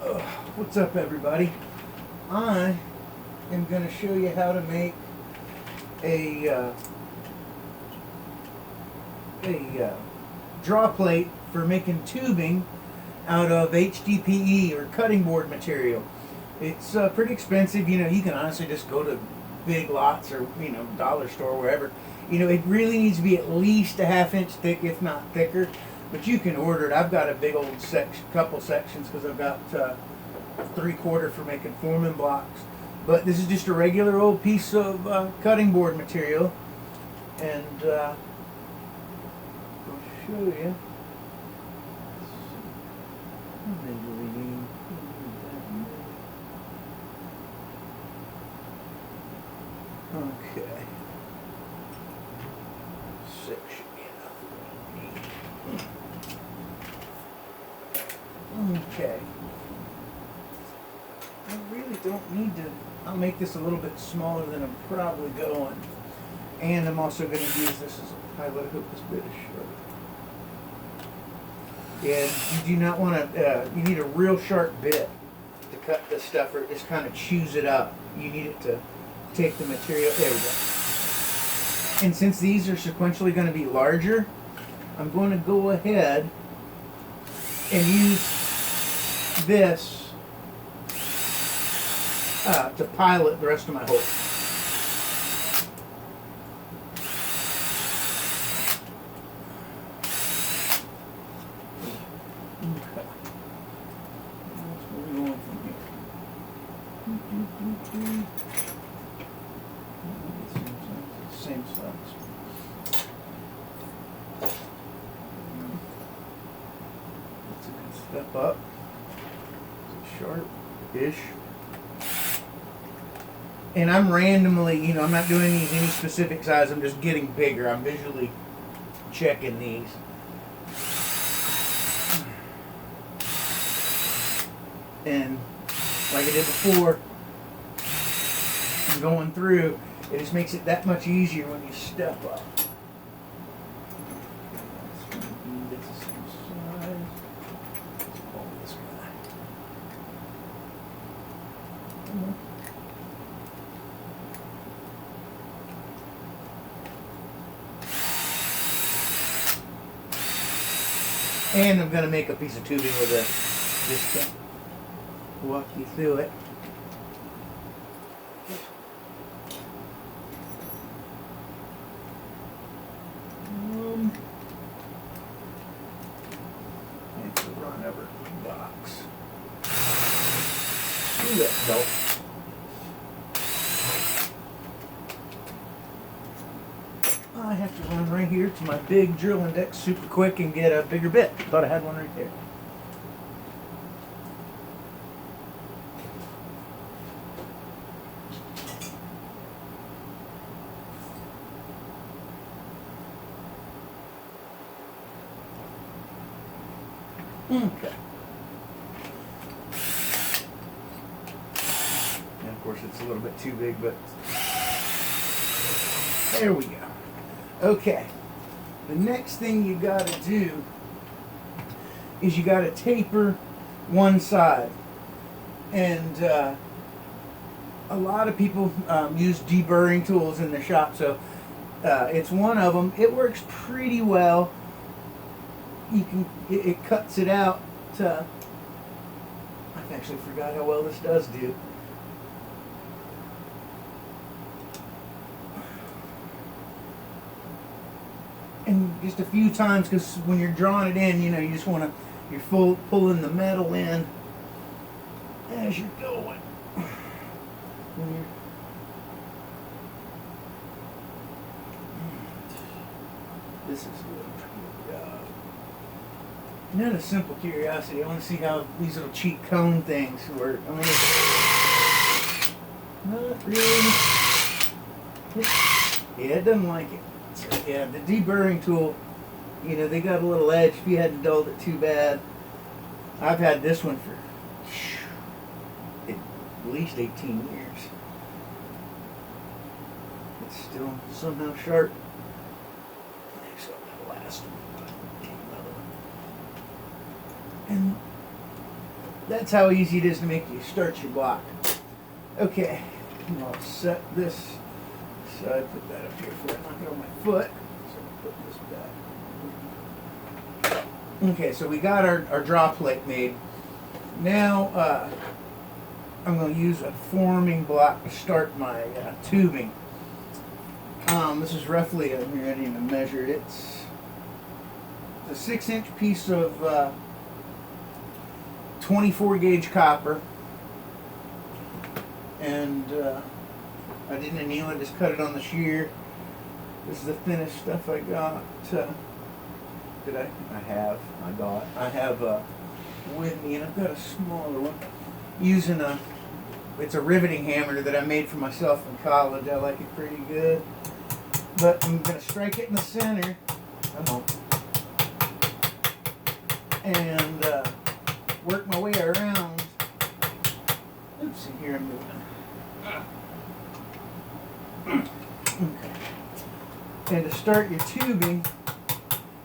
What's up, everybody? I am going to show you how to make a draw plate for making tubing out of HDPE or cutting board material. It's pretty expensive. You know, you can honestly just go to Big Lots or, dollar store, wherever. It really needs to be at least a ½ inch thick, if not thicker. But you can order it. I've got a big old couple sections because I've got 3/4 for making forming blocks. But this is just a regular old piece of cutting board material, and I'll show you. Okay. Section. Okay. I really don't need to. I'll make this a little bit smaller than I'm probably going. And I'm also going to use this as a pilot. I hope this bit is short. And you do not want to, you need a real sharp bit to cut this stuff, or it just kind of chews it up. You need it to take the material. There we go. And since these are sequentially going to be larger, I'm going to go ahead and use this to pilot the rest of my hole. Okay. Where are we going from here? Same size. That's a good step up. Sharp-ish. And I'm randomly, I'm not doing these any specific size. I'm just getting bigger. I'm visually checking these. And like I did before, I'm going through, it just makes it that much easier when you step up. And I'm going to make a piece of tubing with this. Just to walk you through it. And to run over the box. Do that, though. I have to run right here to my big drill index super quick and get a bigger bit. Thought I had one right there. Okay. And of course it's a little bit too big, but there we go. Okay, the next thing you got to do is you got to taper one side, and a lot of people use deburring tools in the shop, so it's one of them. It works pretty well. It cuts it out. I actually forgot how well this does do. And just a few times, because when you're drawing it in, you just want to, you're pulling the metal in as you're going. This is good. Not a simple curiosity. I want to see how these little cheat cone things work. Not really. Yeah, it doesn't like it. Yeah, the deburring tool, they got a little edge if you hadn't dulled it too bad. I've had this one for at least 18 years. It's still somehow sharp. Next up, the last one. And that's how easy it is to make you start your block. Okay, I'll set this aside, put that up here before I knock it on my foot. So I'll put this back. Okay, so we got our draw plate made. Now I'm going to use a forming block to start my tubing. This is roughly, I'm ready to measure it. It's a 6-inch piece of 24 gauge copper, and I didn't anneal it, just cut it on the shear. This is the thinnest stuff I got. I have with me, and I've got a smaller one using it's a riveting hammer that I made for myself in college. I like it pretty good, but I'm going to strike it in the center. Come on. And work my way around. Oops, here I'm moving. Okay. And to start your tubing,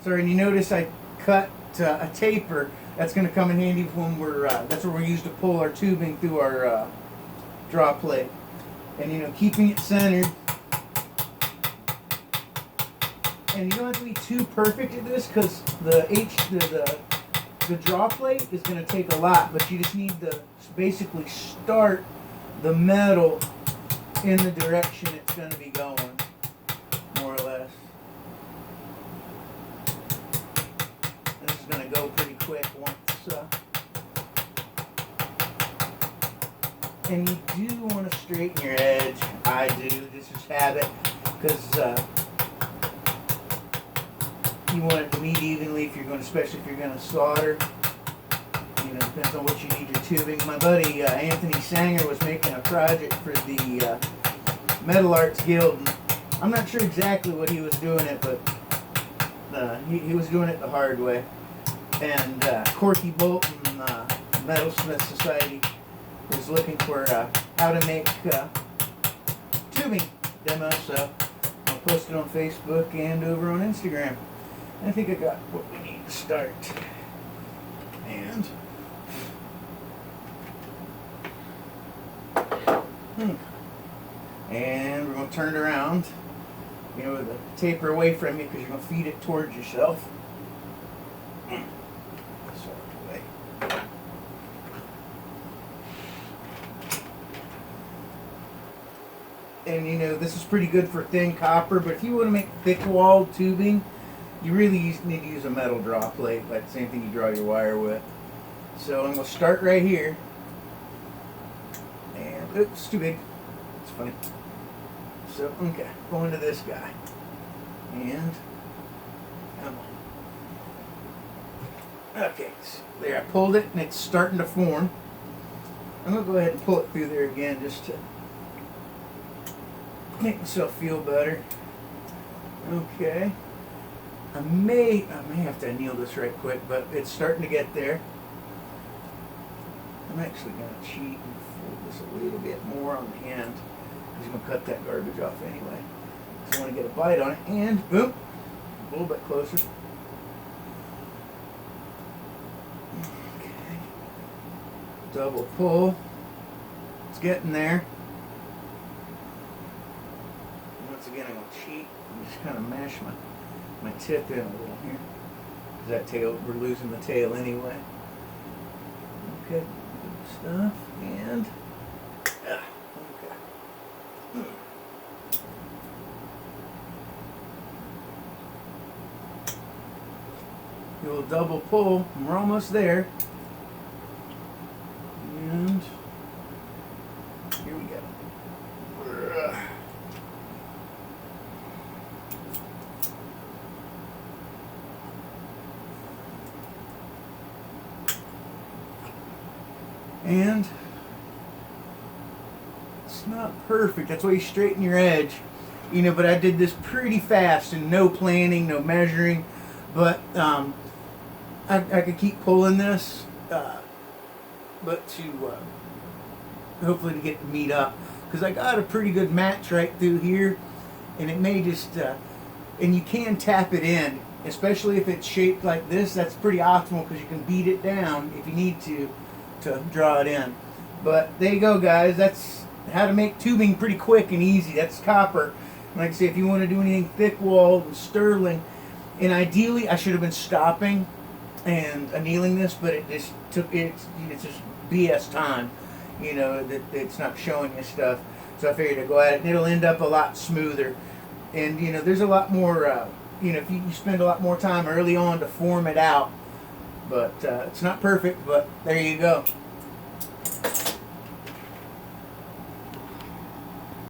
sorry, and you notice I cut a taper. That's going to come in handy when that's what we use to pull our tubing through our draw plate. And keeping it centered. And you don't have to be too perfect at this, because the draw plate is going to take a lot, but you just need to basically start the metal in the direction it's going to be going, more or less. And this is going to go pretty quick once. And you do want to straighten your edge. I do. This is habit, because you want it to meet evenly especially if you're going to solder. Depends on what you need your tubing. My buddy Anthony Sanger was making a project for the Metal Arts Guild. And I'm not sure exactly what he was doing it, but he was doing it the hard way. And Corky Bolton, Metalsmith Society, was looking for how to make tubing demos. So I'll post it on Facebook and over on Instagram. I think I got what we need to start. And we're going to turn it around, with the taper away from you, because you're going to feed it towards yourself. And this is pretty good for thin copper, but if you want to make thick-walled tubing, you really need to use a metal draw plate, like the same thing you draw your wire with. So I'm going to start right here. And, oops, too big. It's funny. So, okay, going to this guy. And, come on. Okay, so there, I pulled it, and it's starting to form. I'm going to go ahead and pull it through there again, just to make myself feel better. Okay. I may have to anneal this right quick, but it's starting to get there. I'm actually going to cheat and fold this a little bit more on the end, because I'm going to cut that garbage off anyway. So I want to get a bite on it, and boom, a little bit closer. Okay. Double pull. It's getting there. And once again, I'm going to cheat and just kind of mash my tip in a little here. That tail, we're losing the tail anyway. Okay, good stuff, and okay. You'll double pull, and we're almost there. And here we go. And it's not perfect. That's why you straighten your edge. But I did this pretty fast and no planning, no measuring. But I could keep pulling this, but to hopefully to get the meat up, because I got a pretty good match right through here, and it may just and you can tap it in, especially if it's shaped like this. That's pretty optimal, because you can beat it down if you need to to draw it in. But there you go, guys. That's how to make tubing pretty quick and easy. That's copper. Like I say, if you want to do anything thick walled and sterling, and ideally I should have been stopping and annealing this, but it just took it's just BS time, you know, that it's not showing you stuff. So I figured to go at it, and it'll end up a lot smoother. And you know, there's a lot more. You know, if you spend a lot more time early on to form it out, but it's not perfect. But there you go.